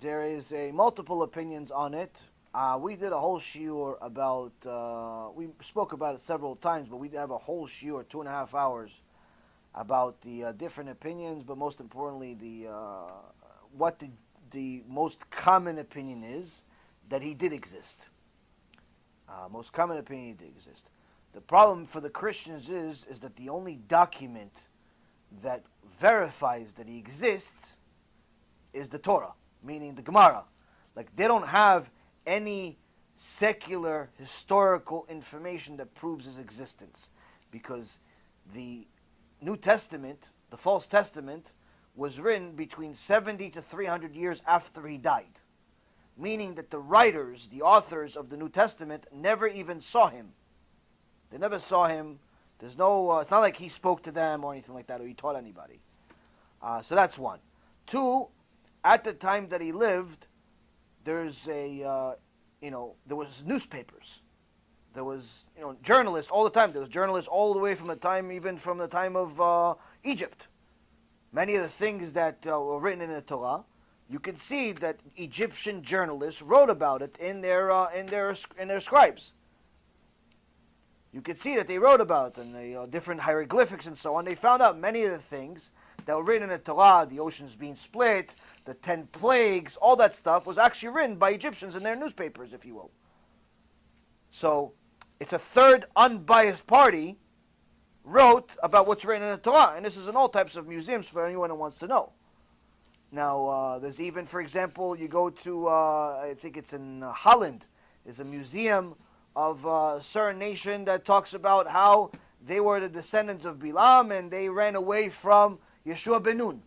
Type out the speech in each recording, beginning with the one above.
there is a multiple opinions on it. We did a whole shiur about, we spoke about it several times, but we have a whole shiur, 2.5 hours, about the different opinions, but most importantly, what the most common opinion is, that he did exist. Most common opinion he did exist. The problem for the Christians is that the only document that verifies that he exists is the Torah, meaning the Gemara. Like, they don't have any secular historical information that proves his existence, because the New Testament, the False Testament, was written between 70 to 300 years after he died, meaning that the writers, the authors of the New Testament, never even saw him. They never saw him. There's no, it's not like he spoke to them or anything like that, or he taught anybody. So that's one. Two, at the time that he lived, there's there was newspapers. There was, journalists all the time. There was journalists all the way from the time, even from the time of Egypt. Many of the things that were written in the Torah, you can see that Egyptian journalists wrote about it in their scribes. You can see that they wrote about it in the different hieroglyphics and so on. They found out many of the things that were written in the Torah, the oceans being split, the 10 plagues, all that stuff was actually written by Egyptians in their newspapers, if you will. So it's a third unbiased party wrote about what's written in the Torah, and this is in all types of museums for anyone who wants to know. Now, there's even, for example, you go to, I think it's in Holland, there's a museum of a certain nation that talks about how they were the descendants of Bilam and they ran away from Yeshua ben Nun.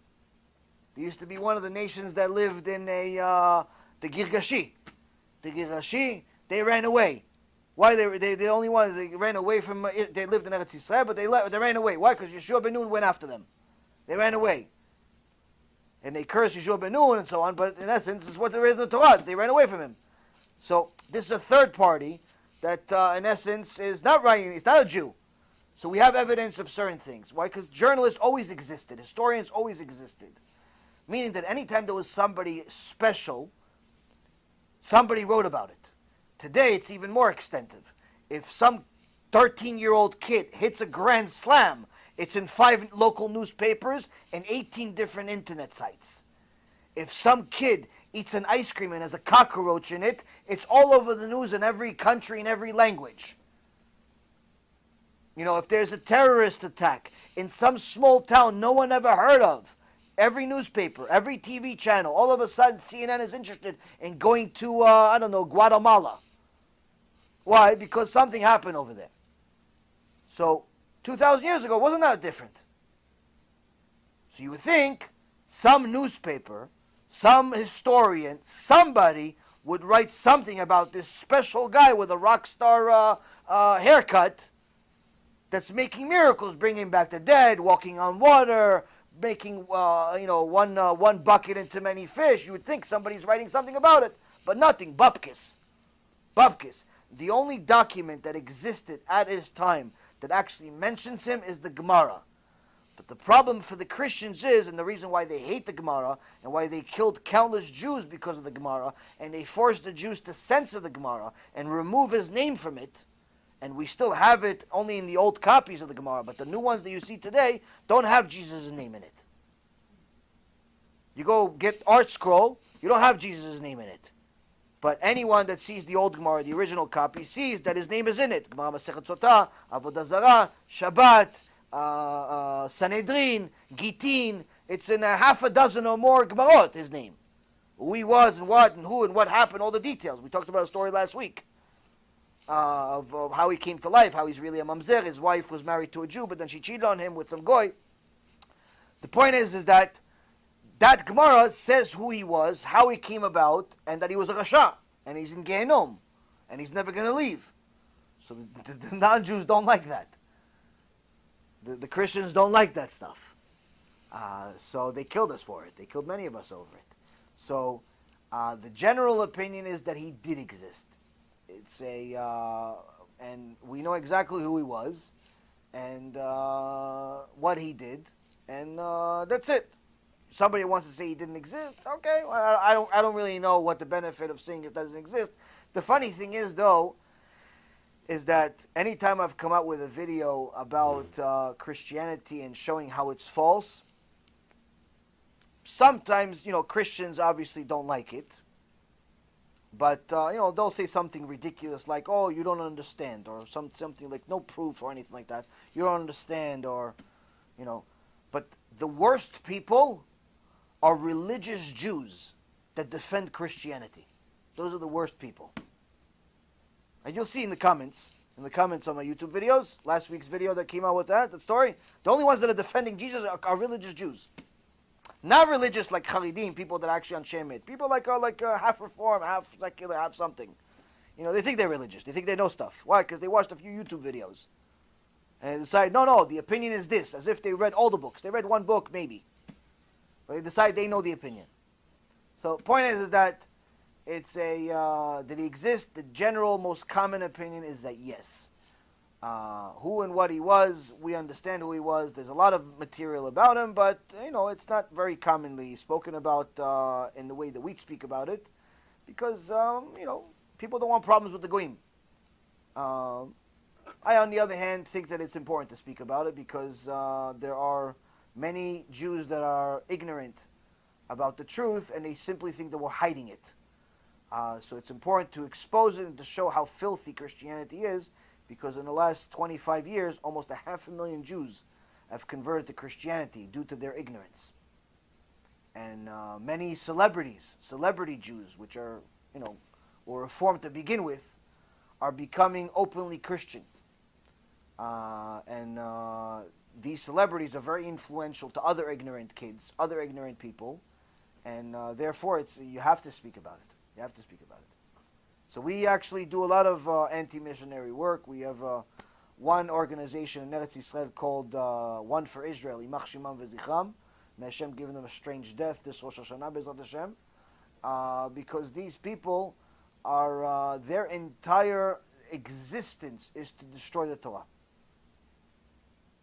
They used to be one of the nations that lived in the Girgashi. The Girgashi, they ran away. Why? They the only ones, they ran away from, they lived in Eretz Yisrael, but they ran away. Why? Because Yeshua ben Nun went after them. They ran away. And they cursed Yeshua ben Nun and so on, but in essence, this is what there is in the Torah. They ran away from him. So this is a third party that, in essence, is not writing. It's not a Jew. So we have evidence of certain things. Why? Because journalists always existed. Historians always existed. Meaning that anytime there was somebody special, somebody wrote about it. Today, it's even more extensive. If some 13-year-old kid hits a grand slam, it's in 5 local newspapers and 18 different internet sites. If some kid eats an ice cream and has a cockroach in it, it's all over the news in every country, in every language. If there's a terrorist attack in some small town no one ever heard of, every newspaper, every TV channel, all of a sudden CNN is interested in going to, Guatemala. Why? Because something happened over there. So, 2,000 years ago, wasn't that different? So you would think some newspaper, some historian, somebody would write something about this special guy with a rock star haircut that's making miracles, bringing back the dead, walking on water, making one bucket into many fish. You would think somebody's writing something about it, but nothing. Bupkis. The only document that existed at his time that actually mentions him is the Gemara. But the problem for the Christians is, and the reason why they hate the Gemara, and why they killed countless Jews because of the Gemara, and they forced the Jews to censor the Gemara and remove his name from it, and we still have it only in the old copies of the Gemara, but the new ones that you see today don't have Jesus' name in it. You go get Art Scroll, you don't have Jesus' name in it. But anyone that sees the old Gemara, the original copy, sees that his name is in it. Gemara Masechet Sotah, Avodah Zarah, Shabbat, Sanhedrin, Gitin. It's in a half a dozen or more Gemarot, his name. Who he was and what and who and what happened, all the details. We talked about a story last week of how he came to life, how he's really a mamzer. His wife was married to a Jew, but then she cheated on him with some goy. The point is that Gemara says who he was, how he came about, and that he was a Rasha, and he's in Gehenom, and he's never going to leave. So the non-Jews don't like that. The Christians don't like that stuff. So they killed us for it. They killed many of us over it. So the general opinion is that he did exist. It's and we know exactly who he was, and what he did, and that's it. somebody wants to say he didn't exist. Okay, well, I don't really know what the benefit of saying it doesn't exist. The funny thing is, though, is that anytime I've come out with a video about Christianity and showing how it's false, sometimes, Christians obviously don't like it. But, they'll say something ridiculous like, oh, you don't understand, or something like no proof or anything like that. You don't understand, or, But the worst people are religious Jews that defend Christianity. Those are the worst people. And you'll see in the comments on my YouTube videos, last week's video that came out with that story, the only ones that are defending Jesus are religious Jews. Not religious like Haridim, people that are actually on Shemit. People like half Reform, half secular, half something. They think they're religious. They think they know stuff. Why? Because they watched a few YouTube videos. And they decide, no, the opinion is this, as if they read all the books. They read one book, maybe. But they decide they know the opinion. So, point is that it's did he exist? The general, most common opinion is that yes. Who and what he was, we understand who he was. There's a lot of material about him, but, it's not very commonly spoken about in the way that we speak about it. Because, people don't want problems with the Goyim. I, on the other hand, think that it's important to speak about it because there are many Jews that are ignorant about the truth and they simply think that we're hiding it. So it's important to expose it and to show how filthy Christianity is, because in the last 25 years, almost 500,000 Jews have converted to Christianity due to their ignorance. And many celebrity Jews, which are, were reformed to begin with, are becoming openly Christian. And these celebrities are very influential to other ignorant kids, other ignorant people, and therefore you have to speak about it. You have to speak about it. So we actually do a lot of anti-missionary work. We have one organization in Eretz Yisrael called One for Israel, Imach Shimam V'Zichram. May Hashem give them a strange death this Rosh Hashanah, Bezrat Hashem, because these people are their entire existence is to destroy the Torah.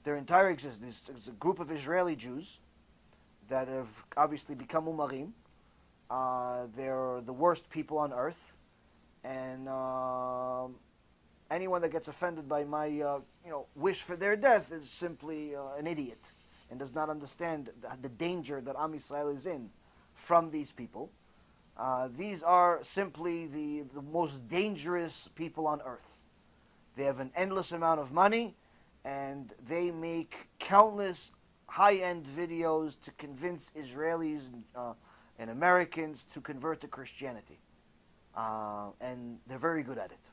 Their entire existence is a group of Israeli Jews that have obviously become umarim. They're the worst people on earth, and anyone that gets offended by my wish for their death is simply an idiot and does not understand the danger that Am Yisrael is in from these people. These are simply the most dangerous people on earth. They have an endless amount of money, and they make countless high-end videos to convince Israelis and Americans to convert to Christianity. And they're very good at it.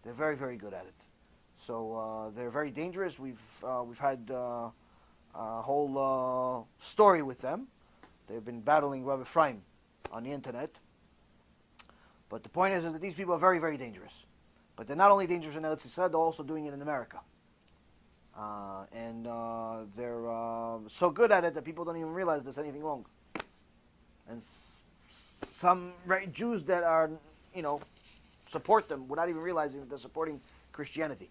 They're very, very good at it. So they're very dangerous. We've had a whole story with them. They've been battling Rabbi Ephraim on the internet. But the point is that these people are very, very dangerous. But they're not only dangerous in Eretz Yisrael, they're also doing it in America. And they're so good at it that people don't even realize there's anything wrong. And some Jews that are, support them without even realizing that they're supporting Christianity.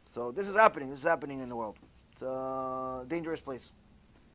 So this is happening. This is happening in the world. It's a dangerous place.